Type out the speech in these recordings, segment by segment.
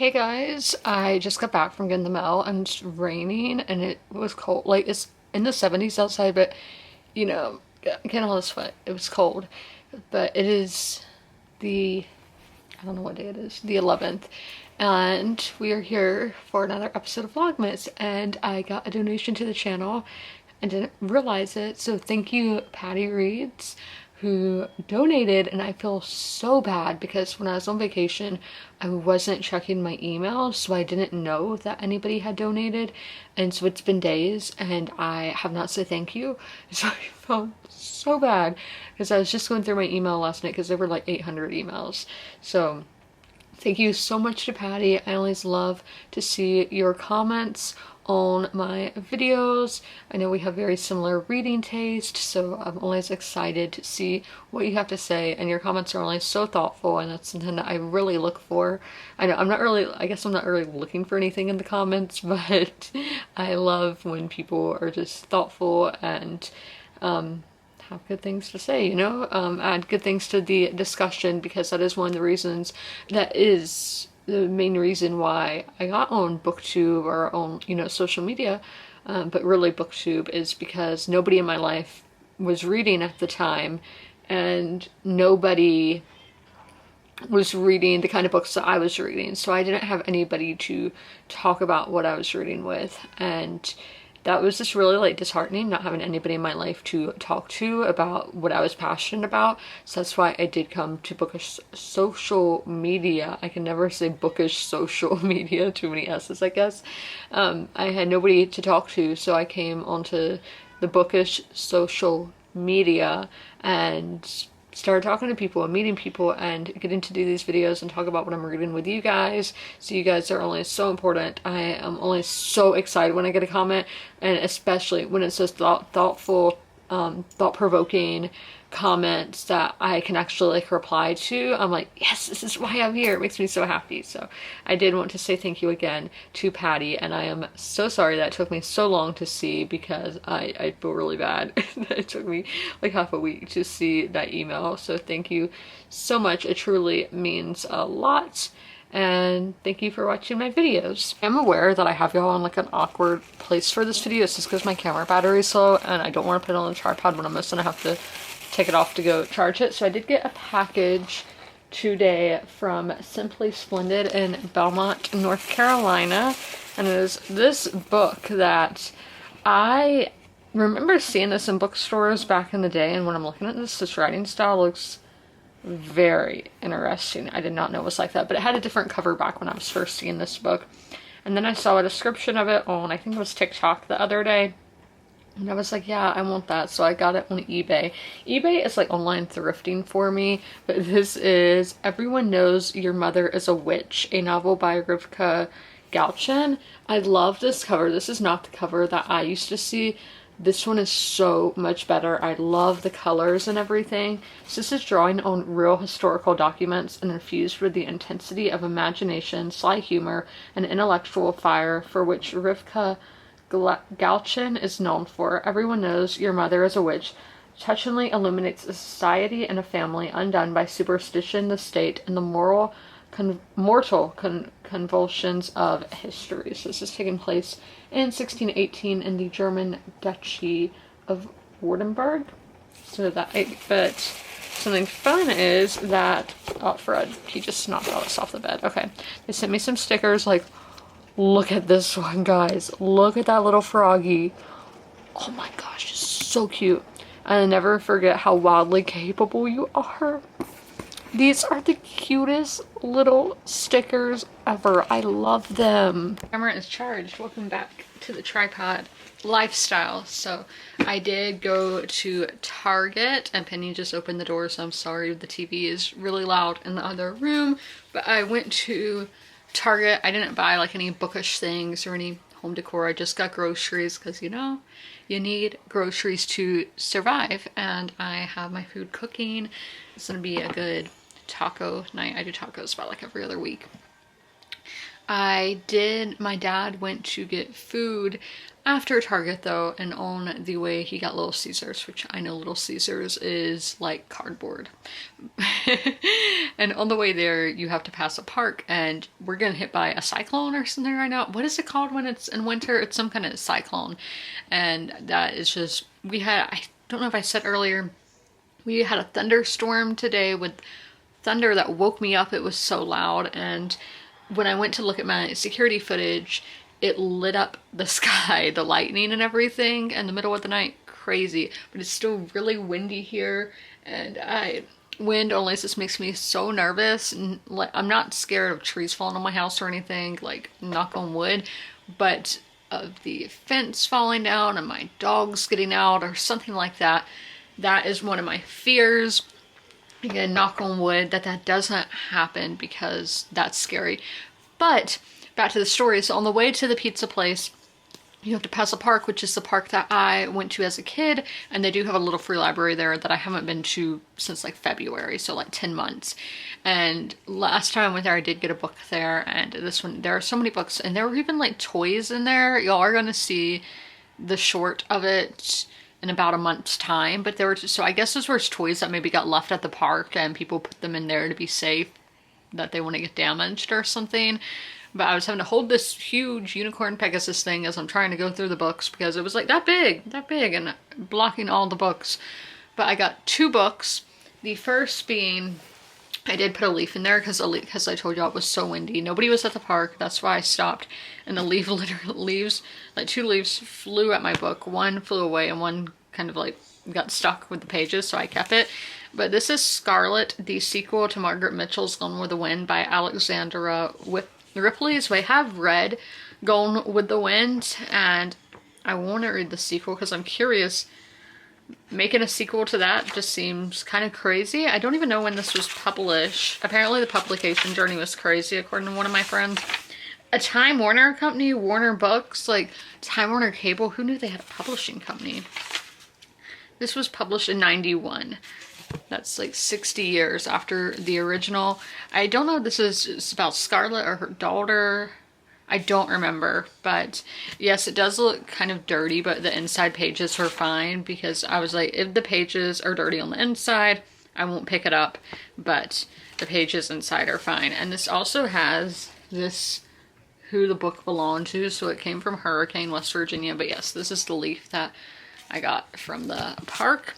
Hey guys, I just got back from getting the mail and it's raining and it was cold. Like it's in the 70s outside, but you know, getting all the sweat. It was cold. But it is I don't know what day it is, the 11th. And we are here for another episode of Vlogmas and I got a donation to the channel and didn't realize it. So thank you, Patty Reeds, who donated. And I feel so bad because when I was on vacation, I wasn't checking my email, so I didn't know that anybody had donated. And so it's been days and I have not said thank you. So I felt so bad because I was just going through my email last night because there were like 800 emails. So thank you so much to Patty. I always love to see your comments on my videos. I know we have very similar reading taste, so I'm always excited to see what you have to say, and your comments are always so thoughtful, and that's something that I really look for. I know I guess I'm not really looking for anything in the comments, but I love when people are just thoughtful and have good things to say, add good things to the discussion, because that is one of the reasons, that is the main reason why I got on BookTube or on, social media. But really BookTube is because nobody in my life was reading at the time, and nobody was reading the kind of books that I was reading. So I didn't have anybody to talk about what I was reading with. And that was just really like disheartening, not having anybody in my life to talk to about what I was passionate about. So that's why I did come to bookish social media. I can never say bookish social media, too many S's, I guess. I had nobody to talk to, so I came onto the bookish social media and started talking to people and meeting people and getting to do these videos and talk about what I'm reading with you guys. So you guys are only so important. I am only so excited when I get a comment, and especially when it's just thoughtful, thought-provoking comments that I can actually reply to. I'm like, yes, this is why I'm here. It makes me so happy. So I did want to say thank you again to Patty, and I am so sorry that it took me so long to see, because I feel really bad that it took me like half a week to see that email. So thank you so much. It truly means a lot. And thank you for watching my videos. I'm aware that I have y'all in like an awkward place for this video. It's just because my camera battery is low and I don't want to put it on the tripod when I'm missing. I have to take it off to go charge it. So I did get a package today from Simply Splendid in Belmont, North Carolina. And it is this book that I remember seeing this in bookstores back in the day. And when I'm looking at this writing style looks very interesting. I did not know it was like that, but it had a different cover back when I was first seeing this book. And then I saw a description of it on, I think it was TikTok the other day. And I was like, yeah, I want that. So I got it on eBay. eBay is like online thrifting for me, but this is Everyone Knows Your Mother is a Witch, a novel by Rivka Galchen. I love this cover. This is not the cover that I used to see. This one is so much better. I love the colors and everything. So this is drawing on real historical documents and infused with the intensity of imagination, sly humor, and intellectual fire for which Rivka Galchen is known for. Everyone Knows Your Mother is a Witch touchingly illuminates a society and a family undone by superstition, the state, and the mortal convulsions of history. So this is taking place in 1618 in the German Duchy of Württemberg. So but something fun is that, oh, Fred, he just knocked all this off the bed. Okay, they sent me some stickers. Like, look at this one, guys. Look at that little froggy. Oh my gosh, it's so cute. And I'll never forget how wildly capable you are. These are the cutest little stickers ever. I love them. Camera is charged. Welcome back to the tripod lifestyle. So I did go to Target, and Penny just opened the door, so I'm sorry the TV is really loud in the other room. But I went to Target. I didn't buy like any bookish things or any home decor. I just got groceries because you need groceries to survive, and I have my food cooking. It's gonna be a good taco night. I do tacos about like every other week. My dad went to get food after Target though, and on the way he got Little Caesars, which I know Little Caesars is like cardboard. And on the way there you have to pass a park, and we're getting hit by a cyclone or something right now. What is it called when it's in winter? It's some kind of cyclone. And that is just, I don't know if I said earlier, we had a thunderstorm today with thunder that woke me up. It was so loud, and when I went to look at my security footage, it lit up the sky, the lightning and everything in the middle of the night. Crazy. But it's still really windy here, and wind only just makes me so nervous. And like, I'm not scared of trees falling on my house or anything, like knock on wood, but of the fence falling down and my dogs getting out or something like that. That is one of my fears. Again, knock on wood that doesn't happen, because that's scary. But back to the story. So on the way to the pizza place, you have to pass a park, which is the park that I went to as a kid, and they do have a little free library there that I haven't been to since like February, so like 10 months. And last time I went there, I did get a book there, and this one, there are so many books, and there were even like toys in there. Y'all are gonna see the short of it in about a month's time, but there were so I guess those were toys that maybe got left at the park and people put them in there to be safe, that they wouldn't get damaged or something. But I was having to hold this huge unicorn Pegasus thing as I'm trying to go through the books, because it was like that big, and blocking all the books. But I got 2 books. The first being, I did put a leaf in there because I told y'all it was so windy. Nobody was at the park. That's why I stopped. And the leaves, like 2 leaves flew at my book. One flew away and one kind of like got stuck with the pages, so I kept it. But this is Scarlet, the sequel to Margaret Mitchell's Gone with the Wind by Alexandra Ripley. So I have read Gone with the Wind, and I want to read the sequel because I'm curious. Making a sequel to that just seems kind of crazy. I don't even know when this was published. Apparently the publication journey was crazy, according to one of my friends. A Time Warner company, Warner Books, like Time Warner Cable, who knew they had a publishing company? This was published in 91. That's like 60 years after the original. I don't know if this is about Scarlett or her daughter. I don't remember, but yes, it does look kind of dirty, but the inside pages are fine, because I was like, if the pages are dirty on the inside, I won't pick it up, but the pages inside are fine. And this also has this, who the book belonged to, so it came from Hurricane, West Virginia. But yes, this is the leaf that I got from the park.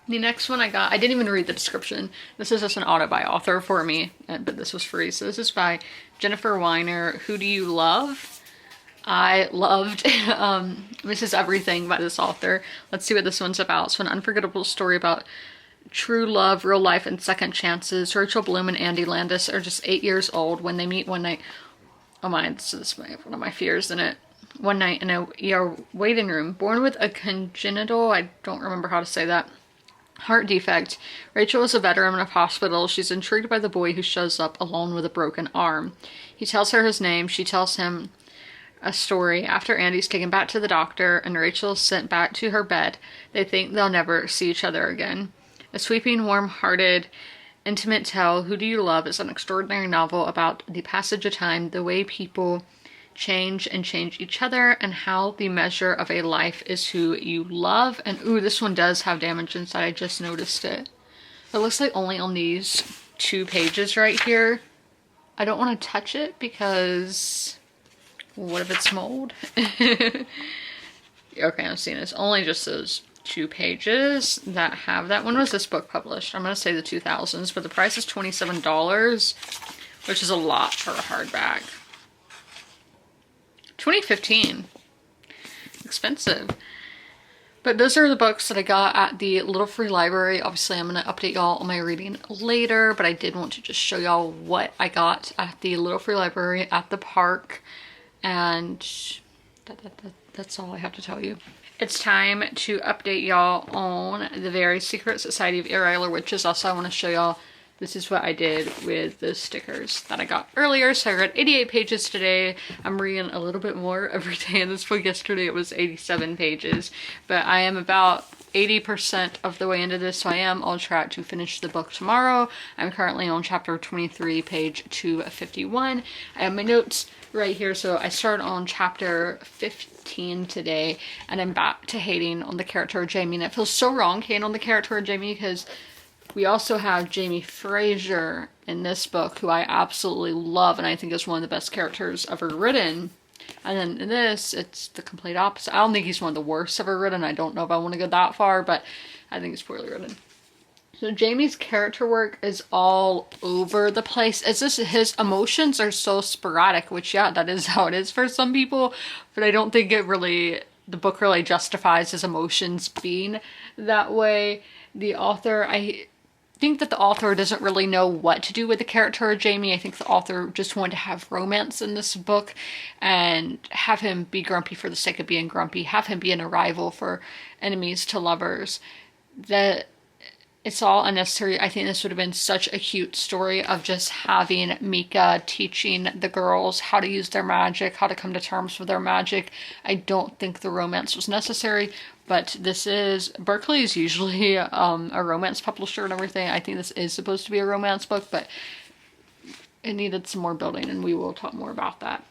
The next one I got, I didn't even read the description. This is just an auto by author for me, but this was free. So this is by Jennifer Weiner, Who Do You Love? I loved Mrs. Everything by this author. Let's see what this one's about. So an unforgettable story about true love, real life, and second chances. Rachel Bloom and Andy Landis are just 8 years old when they meet one night. Oh my, this is one of my fears in it. One night in a ER waiting room. Born with a congenital, I don't remember how to say that, heart defect. Rachel is a veteran of hospital. She's intrigued by the boy who shows up alone with a broken arm. He tells her his name. She tells him a story. After Andy's taken back to the doctor and Rachel is sent back to her bed, they think they'll never see each other again. A sweeping, warm-hearted, intimate tale, Who Do You Love, is an extraordinary novel about the passage of time, the way people change and change each other, and how the measure of a life is who you love. And ooh, this one does have damage inside. I just noticed it. It looks like only on these 2 pages right here. I don't want to touch it because what if it's mold? Okay, I'm seeing this. Only just those 2 pages that have that. When was this book published? I'm going to say the 2000s, but the price is $27, which is a lot for a hardback. 2015. Expensive. But those are the books that I got at the Little Free Library. Obviously, I'm going to update y'all on my reading later, but I did want to just show y'all what I got at the Little Free Library at the park. And that's all I have to tell you. It's time to update y'all on the Very Secret Society of Irregular Witches. Also, I want to show y'all, this is what I did with the stickers that I got earlier. So I read 88 pages today. I'm reading a little bit more every day in this book. Yesterday it was 87 pages. But I am about 80% of the way into this, so I am on track to finish the book tomorrow. I'm currently on chapter 23, page 251. I have my notes right here, so I started on chapter 15 today, and I'm back to hating on the character of Jamie, and it feels so wrong hating on the character of Jamie, because we also have Jamie Fraser in this book, who I absolutely love, and I think is one of the best characters ever written. And then in this, it's the complete opposite. I don't think he's one of the worst ever written. I don't know if I want to go that far, but I think it's poorly written. So Jamie's character work is all over the place. It's just his emotions are so sporadic, which, yeah, that is how it is for some people. But I don't think the book really justifies his emotions being that way. I think that the author doesn't really know what to do with the character of Jamie. I think the author just wanted to have romance in this book and have him be grumpy for the sake of being grumpy, have him be an arrival for enemies to lovers. That it's all unnecessary. I think this would have been such a cute story of just having Mika teaching the girls how to use their magic, how to come to terms with their magic. I don't think the romance was necessary, but Berkeley is usually a romance publisher and everything. I think this is supposed to be a romance book, but it needed some more building, and we will talk more about that.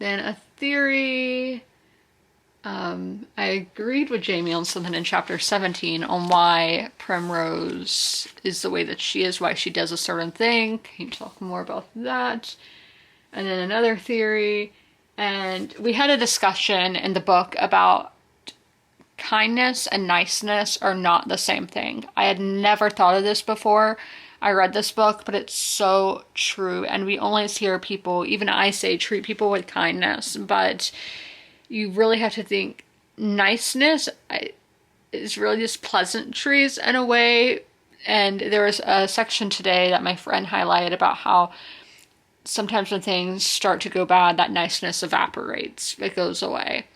Then a theory. I agreed with Jamie on something in chapter 17 on why Primrose is the way that she is, why she does a certain thing. Can you talk more about that? And then another theory, and we had a discussion in the book about kindness and niceness are not the same thing. I had never thought of this before I read this book, but it's so true. And we always hear people, even I say, treat people with kindness, but you really have to think niceness is really just pleasantries in a way. And there was a section today that my friend highlighted about how sometimes when things start to go bad, that niceness evaporates. It goes away.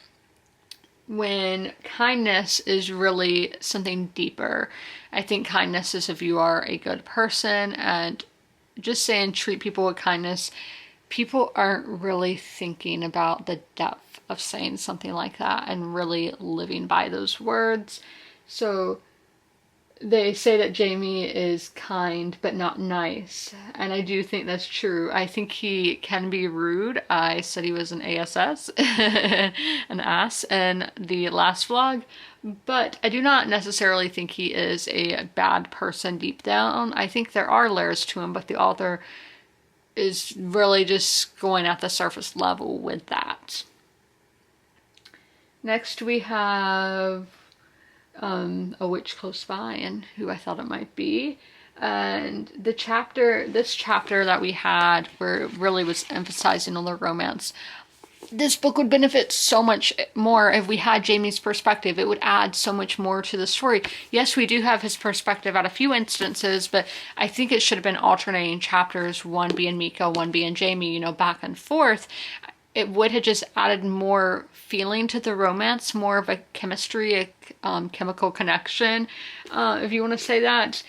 When kindness is really something deeper. I think kindness is if you are a good person, and just saying treat people with kindness, people aren't really thinking about the depth of saying something like that and really living by those words. So they say that Jamie is kind but not nice, and I do think that's true. I think he can be rude. I said he was an ASS, an ass, in the last vlog, but I do not necessarily think he is a bad person deep down. I think there are layers to him, but the author is really just going at the surface level with that. Next we have A Witch Close By, and who I thought it might be. And this chapter that we had, where it really was emphasizing on the romance, this book would benefit so much more if we had Jamie's perspective. It would add so much more to the story. Yes, we do have his perspective at a few instances, but I think it should have been alternating chapters, one being Mika, one being Jamie, back and forth. It would have just added more feeling to the romance, more of a chemistry, a chemical connection, if you want to say that.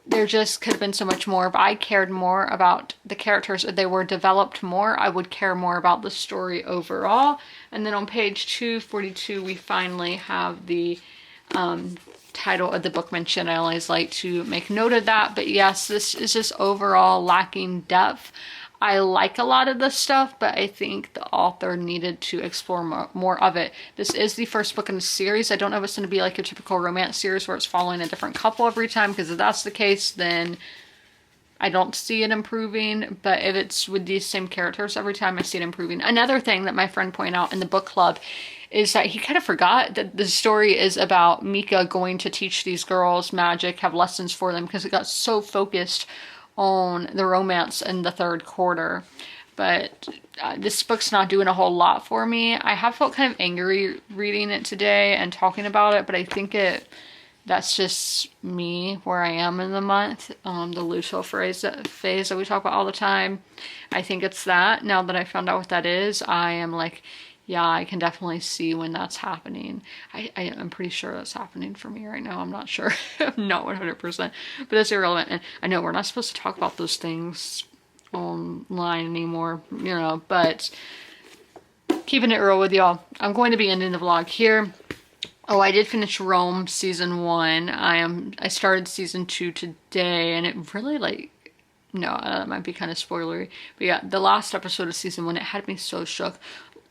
There just could have been so much more. If I cared more about the characters, if they were developed more, I would care more about the story overall. And then on page 242, we finally have the title of the book mentioned. I always like to make note of that. But yes, this is just overall lacking depth. I like a lot of this stuff, but I think the author needed to explore more of it. This is the first book in the series. I don't know if it's going to be like a typical romance series where it's following a different couple every time, because if that's the case, then I don't see it improving. But if it's with these same characters every time, I see it improving. Another thing that my friend pointed out in the book club is that he kind of forgot that the story is about Mika going to teach these girls magic, have lessons for them, because it got so focused on the romance in the third quarter. But this book's not doing a whole lot for me. I have felt kind of angry reading it today and talking about it, but I think that's just me where I am in the month. The Luto phase that we talk about all the time. I think it's that. Now that I found out what that is, I am like, yeah, I can definitely see when that's happening. I'm pretty sure that's happening for me right now. I'm not sure. I'm not 100%. But it's irrelevant. And I know we're not supposed to talk about those things online anymore, but keeping it real with y'all. I'm going to be ending the vlog here. Oh, I did finish Rome season 1. I started season 2 today, and it really like, no, that might be kind of spoilery. But yeah, the last episode of season 1, it had me so shook.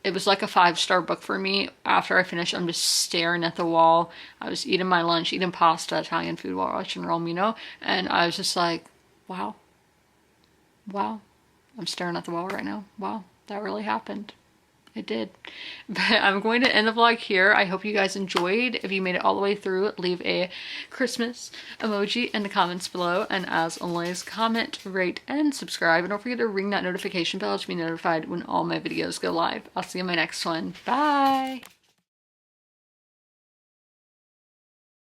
It was like a 5-star book for me. After I finished, I'm just staring at the wall. I was eating my lunch, eating pasta, Italian food while watching Rome, and I was just like, wow, wow. I'm staring at the wall right now. Wow, that really happened. It did. But I'm going to end the vlog here. I hope you guys enjoyed. If you made it all the way through, leave a Christmas emoji in the comments below. And as always, comment, rate, and subscribe. And don't forget to ring that notification bell to be notified when all my videos go live. I'll see you in my next one. Bye!